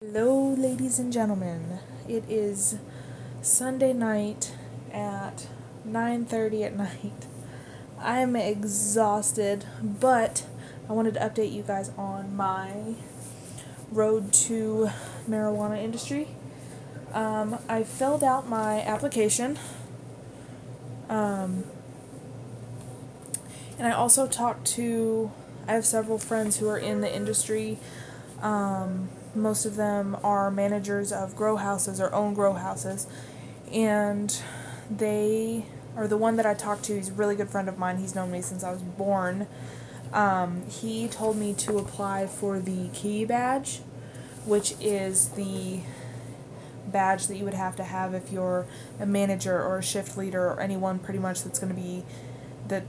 Hello, ladies and gentlemen. It is Sunday night at 9:30 at night. I'm exhausted, but I wanted to update you guys on my road to marijuana industry. I filled out my application, and I also I have several friends who are in the industry. Most of them are managers of grow houses or own grow houses, and they are the one that I talked to. He's a really good friend of mine. He's known me since I was born. He told me to apply for the key badge, which is the badge that you would have to have if you're a manager or a shift leader or anyone pretty much that's going to be that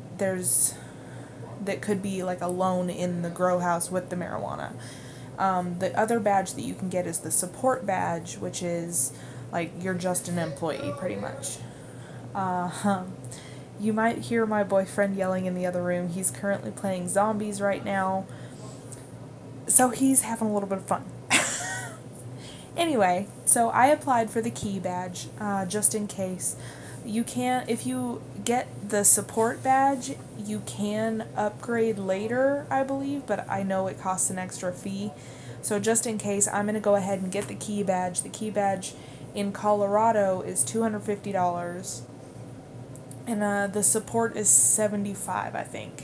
could be like alone in the grow house with the marijuana. The other badge that you can get is the support badge, which is like you're just an employee pretty much. You might hear my boyfriend yelling in the other room. He's currently playing zombies right now, so he's having a little bit of fun. Anyway, so I applied for the key badge just in case. If you get the support badge, you can upgrade later, I believe, but I know it costs an extra fee. So just in case, I'm going to go ahead and get the key badge. The key badge in Colorado is $250, and the support is $75, I think.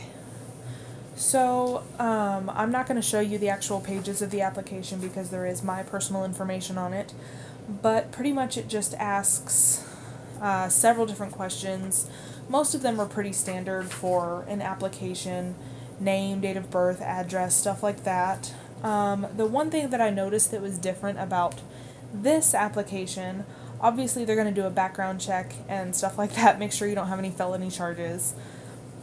So, I'm not going to show you the actual pages of the application because there is my personal information on it, but pretty much it just asks several different questions. Most of them are pretty standard for an application: name, date of birth, address, stuff like that. The one thing that I noticed that was different about this application, obviously they're going to do a background check and stuff like that, make sure you don't have any felony charges.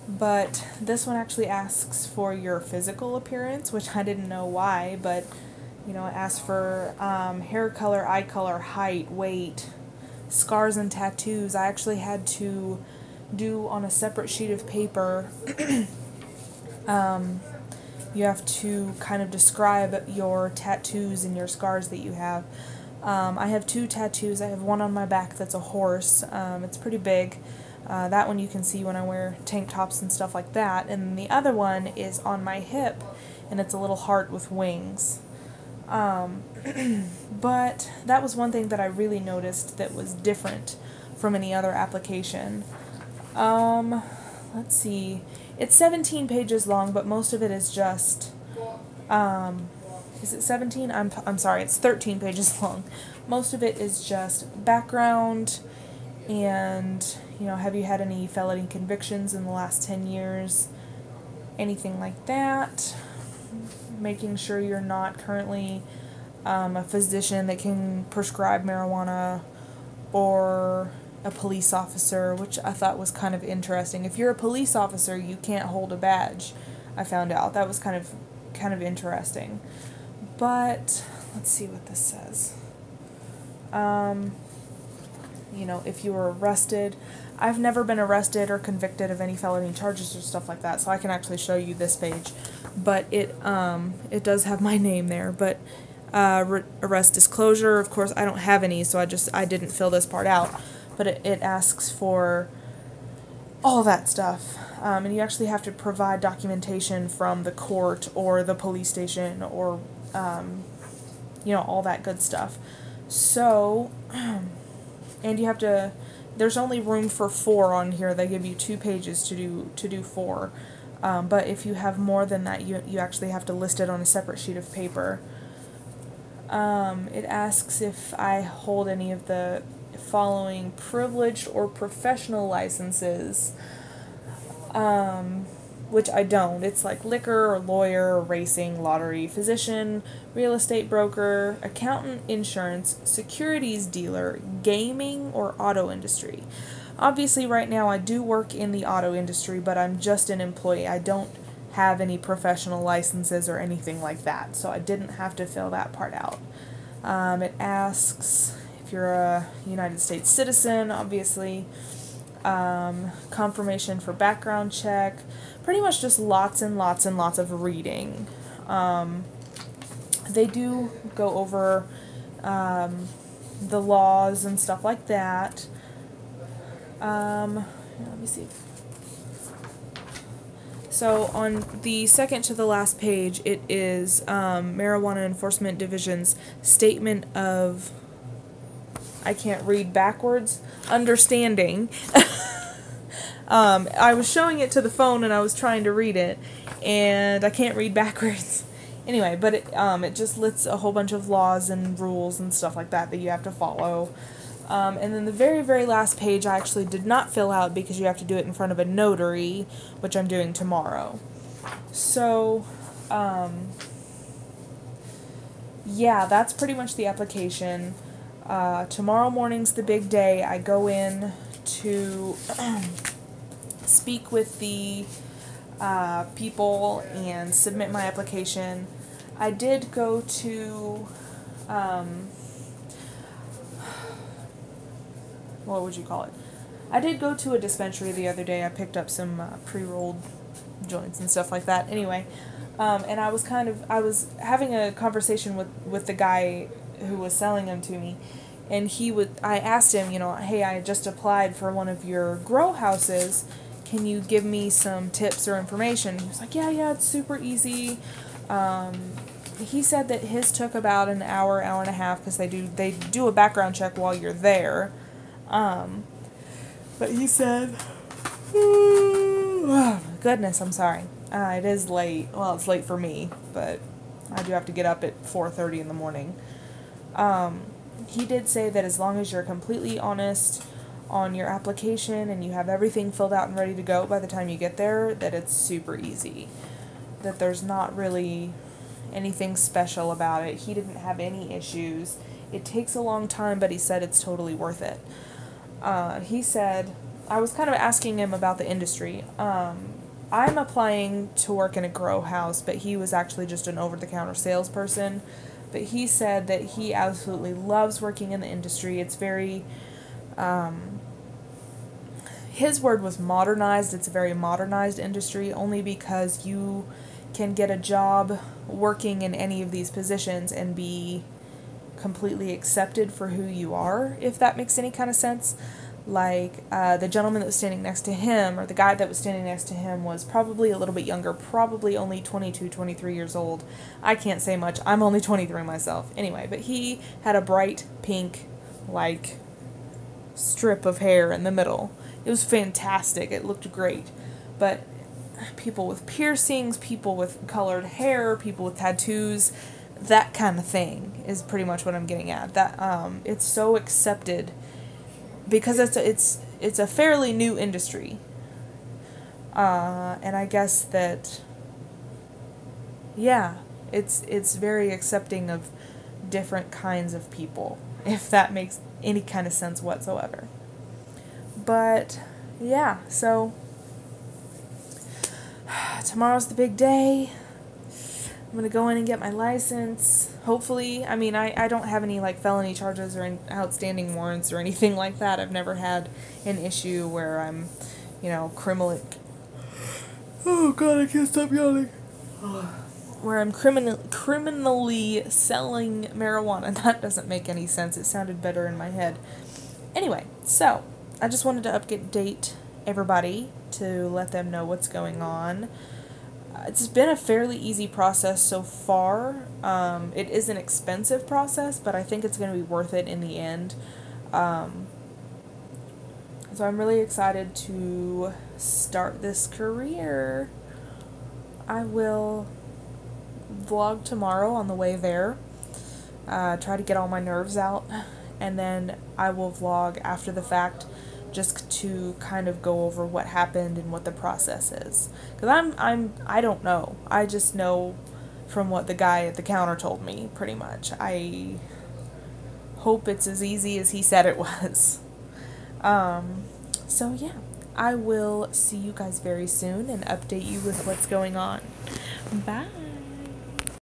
But this one actually asks for your physical appearance, which I didn't know why, but it asks for hair color, eye color, height, weight, scars and tattoos. I actually had to do on a separate sheet of paper. You have to kind of describe your tattoos and your scars that you have. I have 2 tattoos. I have one on my back that's a horse. It's pretty big. That one you can see when I wear tank tops and stuff like that. And the other one is on my hip, and it's a little heart with wings. But that was one thing that I really noticed that was different from any other application. Let's see. It's 17 pages long, but most of it is just, is it 17? I'm sorry, it's 13 pages long. Most of it is just background and, have you had any felony convictions in the last 10 years? Anything like that. Making sure you're not currently a physician that can prescribe marijuana, or a police officer, which I thought was kind of interesting. If you're a police officer, you can't hold a badge. I found out that was kind of interesting. But let's see what this says. If you were arrested, I've never been arrested or convicted of any felony charges or stuff like that, so I can actually show you this page. But it does have my name there. But arrest disclosure, of course, I don't have any, so I didn't fill this part out. But it asks for all that stuff. And you actually have to provide documentation from the court or the police station or, all that good stuff. So, and you have to, there's only room for 4 on here. They give you 2 pages to do 4. But if you have more than that, you actually have to list it on a separate sheet of paper. It asks if I hold any of the following privileged or professional licenses, which I don't. It's like liquor or lawyer or racing, lottery, physician, real estate broker, accountant, insurance, securities dealer, gaming, or auto industry. Obviously right now I do work in the auto industry, but I'm just an employee. I don't have any professional licenses or anything like that, so I didn't have to fill that part out. It asks if you're a United States citizen, obviously, confirmation for background check, pretty much just lots and lots and lots of reading. they do go over the laws and stuff like that. Let me see. So on the second to the last page, it is Marijuana Enforcement Division's statement of, I can't read backwards, understanding. I was showing it to the phone and I was trying to read it, and I can't read backwards. Anyway, but it just lists a whole bunch of laws and rules and stuff like that you have to follow. And then the very, very last page I actually did not fill out because you have to do it in front of a notary, which I'm doing tomorrow. So, yeah, that's pretty much the application. Tomorrow morning's the big day. I go in to speak with the people and submit my application. I did go to, what would you call it? I did go to a dispensary the other day. I picked up some pre-rolled joints and stuff like that. Anyway, and I was having a conversation with the guy who was selling them to me, and I asked him, hey, I just applied for one of your grow houses. Can you give me some tips or information? He was like, yeah, it's super easy. He said that his took about an hour and a half because they do a background check while you're there. But he said, oh, goodness, I'm sorry. It is late. Well, it's late for me, but I do have to get up at 4:30 in the morning. He did say that as long as you're completely honest on your application and you have everything filled out and ready to go by the time you get there, that it's super easy. That there's not really anything special about it. He didn't have any issues. It takes a long time, but he said it's totally worth it. He said, I was kind of asking him about the industry. I'm applying to work in a grow house, but he was actually just an over-the-counter salesperson. But he said that he absolutely loves working in the industry. It's very, his word was modernized. It's a very modernized industry, only because you can get a job working in any of these positions and be completely accepted for who you are, if that makes any kind of sense. Like, the gentleman that was standing next to him, or the guy that was standing next to him, was probably a little bit younger, probably only 22, 23 years old. I can't say much. I'm only 23 myself. Anyway, but he had a bright pink, like, strip of hair in the middle. It was fantastic. It looked great. But people with piercings, people with colored hair, people with tattoos, that kind of thing is pretty much what I'm getting at. That it's so accepted because it's a fairly new industry, and I guess that, yeah, it's very accepting of different kinds of people, if that makes any kind of sense whatsoever. But yeah, so tomorrow's the big day. I'm going to go in and get my license. Hopefully, I mean, I don't have any, like, felony charges or any outstanding warrants or anything like that. I've never had an issue where I'm, criminally... Oh, God, I can't stop yawning. Where I'm criminally selling marijuana. That doesn't make any sense. It sounded better in my head. Anyway, so, I just wanted to update everybody to let them know what's going on. It's been a fairly easy process so far. It is an expensive process, but I think it's going to be worth it in the end. So I'm really excited to start this career. I will vlog tomorrow on the way there. Try to get all my nerves out. And then I will vlog after the fact, just to kind of go over what happened and what the process is. Because I don't know. I just know from what the guy at the counter told me, pretty much. I hope it's as easy as he said it was. So yeah, I will see you guys very soon and update you with what's going on. Bye!